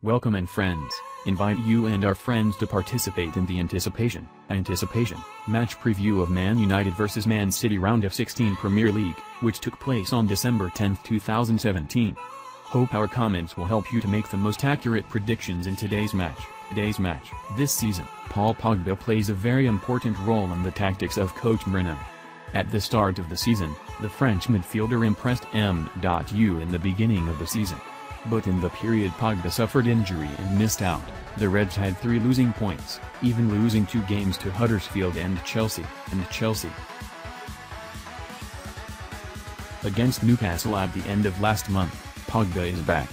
welcome and friends, invite you and our friends to participate in the Anticipation match preview of Man United vs Man City Round of 16 Premier League, which took place on December 10, 2017. Hope our comments will help you to make the most accurate predictions in today's match. This season, Paul Pogba plays a very important role in the tactics of Coach Mourinho. At the start of the season, the French midfielder impressed M.U. in the beginning of the season. But in the period Pogba suffered injury and missed out, the Reds had 3 losing points, even losing 2 games to Huddersfield and Chelsea. Against Newcastle at the end of last month, Pogba is back.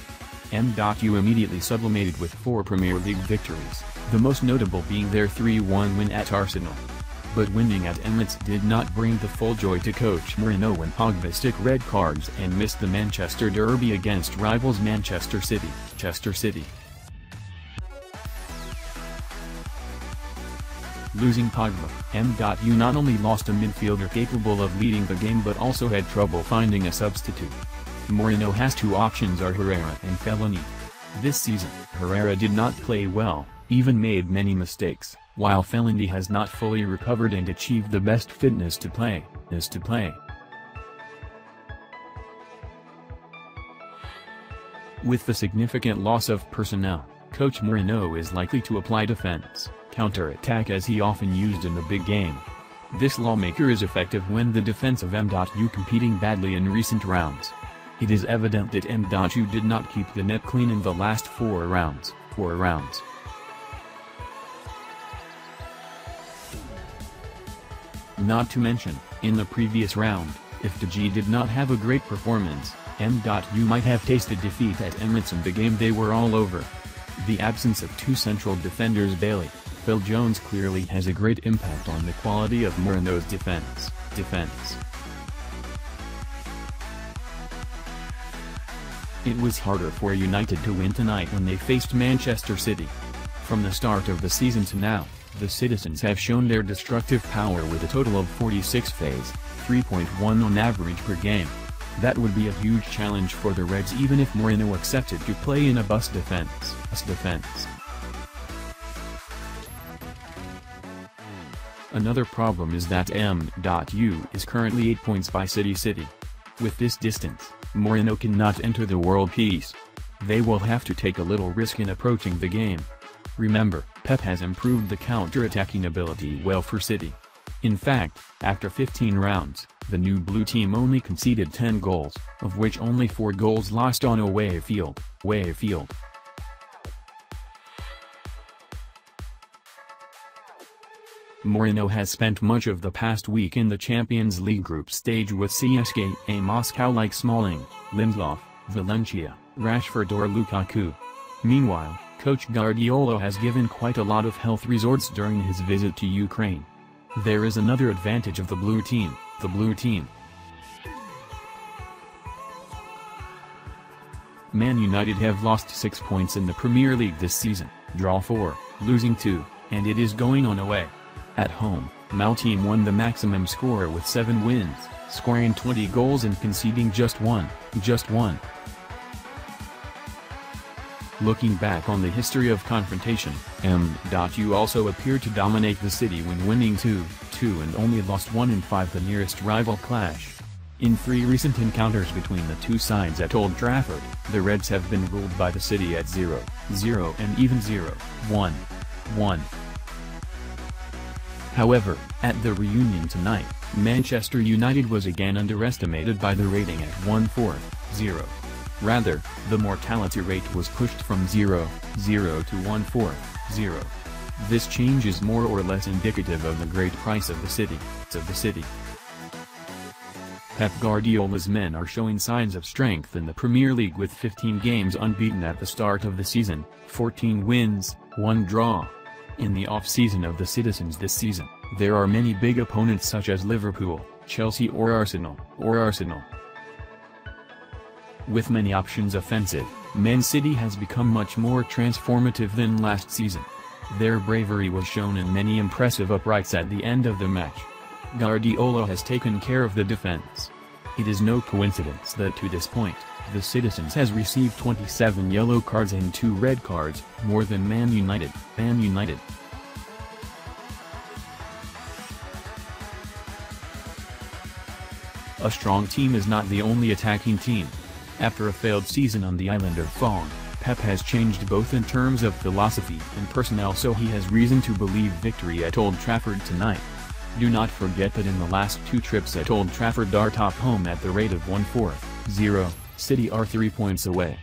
M.U. immediately sublimated with 4 Premier League victories, the most notable being their 3-1 win at Arsenal. But winning at Emirates did not bring the full joy to Coach Mourinho when Pogba took red cards and missed the Manchester derby against rivals Manchester City. Losing Pogba, M.U. not only lost a midfielder capable of leading the game but also had trouble finding a substitute. Mourinho has 2 options: Herrera and Fellaini. This season, Herrera did not play well, even made many mistakes, while Fellaini has not fully recovered and achieved the best fitness to play. With the significant loss of personnel, Coach Mourinho is likely to apply defense, counter-attack as he often used in the big game. This lawmaker is effective when the defense of M.U. competing badly in recent rounds. It is evident that M.U. did not keep the net clean in the last 4 rounds. Not to mention, in the previous round, if De Gea did not have a great performance, M.U. might have tasted defeat at Emirates and the game they were all over. The absence of 2 central defenders Phil Jones clearly has a great impact on the quality of Mourinho's defense. It was harder for United to win tonight when they faced Manchester City. From the start of the season to now, the citizens have shown their destructive power with a total of 46 phases, 3.1 on average per game. That would be a huge challenge for the Reds even if Mourinho accepted to play in a bus defense. Another problem is that M.U. is currently 8 points by City. With this distance, Mourinho cannot enter the world peace. They will have to take a little risk in approaching the game. Remember, Pep has improved the counter-attacking ability well for City. In fact, after 15 rounds, the new blue team only conceded 10 goals, of which only 4 goals lost on away field. Mourinho has spent much of the past week in the Champions League group stage with CSKA Moscow like Smalling, Lindelof, Valencia, Rashford or Lukaku. Meanwhile, Coach Guardiola has given quite a lot of health resorts during his visit to Ukraine. There is another advantage of the blue team. Man United have lost 6 points in the Premier League this season, draw 4, losing 2, and it is going on away. At home, Mal team won the maximum score with 7 wins, scoring 20 goals and conceding just one. Looking back on the history of confrontation, M.U. also appeared to dominate the City when winning 2-2 and only lost 1 in 5 the nearest rival clash. In 3 recent encounters between the 2 sides at Old Trafford, the Reds have been ruled by the City at 0-0 and even 0-1. However, at the reunion tonight, Manchester United was again underestimated by the rating at 1-4-0. Rather, the mortality rate was pushed from 0-0 to 1-4-0. This change is more or less indicative of the great price of the City. Pep Guardiola's men are showing signs of strength in the Premier League with 15 games unbeaten at the start of the season, 14 wins, 1 draw. In the off-season of the citizens this season, there are many big opponents such as Liverpool, Chelsea or Arsenal. With many options offensive, Man City has become much more transformative than last season. Their bravery was shown in many impressive uprights at the end of the match. Guardiola has taken care of the defense. It is no coincidence that to this point, The Citizens has received 27 yellow cards and 2 red cards, more than Man United. A strong team is not the only attacking team. After a failed season on the island of Fong, Pep has changed both in terms of philosophy and personnel, so he has reason to believe victory at Old Trafford tonight. Do not forget that in the last 2 trips at Old Trafford are top home at the rate of 1-4-0, City are 3 points away.